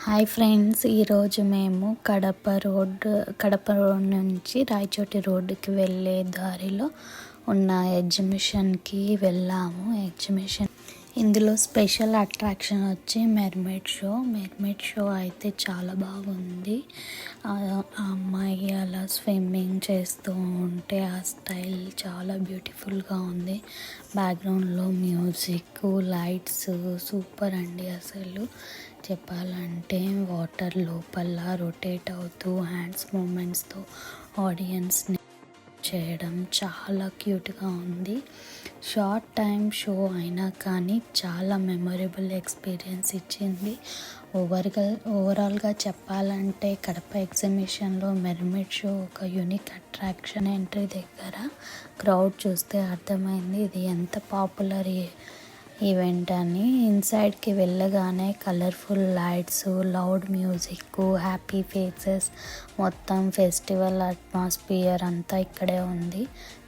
Hi friends, ఈరోజు మేము Kadapa road నుంచి రాయచోటి రోడ్డుకి వెళ్ళే దారిలో ఉన్న ఎగ్జిబిషన్కి వెళ్ళాము. ఇందులో స్పెషల్ అట్రాక్షన్ వచ్చి మెర్మైడ్ షో అయితే చాలా బాగుంది. ఆ అమ్మాయి అలా స్విమ్మింగ్ చేస్తూ ఉంటే ఆ స్టైల్ చాలా బ్యూటిఫుల్గా ఉంది. బ్యాక్గ్రౌండ్లో మ్యూజిక్, లైట్స్ సూపర్ అండి. అసలు చెప్పాలంటే వాటర్ లోపల రొటేట్ అవుతూ హ్యాండ్స్ మూమెంట్స్తో ఆడియన్స్ని చేయడం చాలా క్యూట్గా ఉంది. షార్ట్ టైం షో అయినా కానీ చాలా మెమొరబుల్ ఎక్స్పీరియన్స్ ఇచ్చింది. ఓవరాల్గా చెప్పాలంటే కడప ఎగ్జిబిషన్లో మెర్మైడ్ షో ఒక యూనిక్ అట్రాక్షన్. ఎంట్రీ దగ్గర క్రౌడ్ చూస్తే అర్థమైంది ఇది ఎంత పాపులర్ ఈవెంట్ అని. ఇన్సైడ్కి వెళ్ళగానే colourful lights, loud music, happy faces, మొత్తం ఫెస్టివల్ అట్మాస్ఫియర్ అంతా ఇక్కడే ఉంది.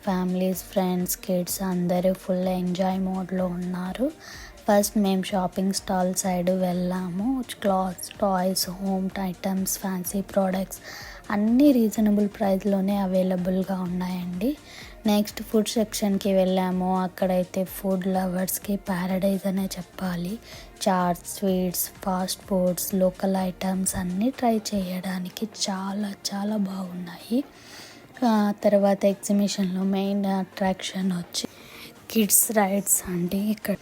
ఫ్యామిలీస్, ఫ్రెండ్స్, కిడ్స్ అందరూ ఫుల్ ఎంజాయ్ మోడ్లో ఉన్నారు. ఫస్ట్ మేము షాపింగ్ స్టాల్ సైడ్ వెళ్ళాము. Clothes, toys, home items, fancy products అన్నీ రీజనబుల్ ప్రైస్లోనే అవైలబుల్గా ఉన్నాయండి. నెక్స్ట్ ఫుడ్ సెక్షన్కి వెళ్ళాము. అక్కడైతే ఫుడ్ లవర్స్కి ప్యారడైజ్ అనే చెప్పాలి. Chats, sweets, fast foods, local items అన్నీ ట్రై చేయడానికి చాలా చాలా బాగున్నాయి. తర్వాత ఎగ్జిబిషన్లో మెయిన్ అట్రాక్షన్ వచ్చి కిడ్స్ రైడ్స్ అండి. ఇక్కడ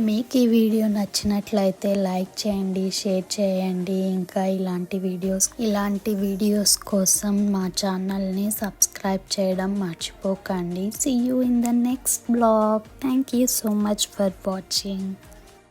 మీకు ఈ వీడియో నచ్చినట్లయితే లైక్ చేయండి, షేర్ చేయండి. ఇంకా ఇలాంటి వీడియోస్ కోసం మా ఛానల్ని సబ్స్క్రైబ్ చేయడం మర్చిపోకండి. See you in the next blog. Thank you so much for watching.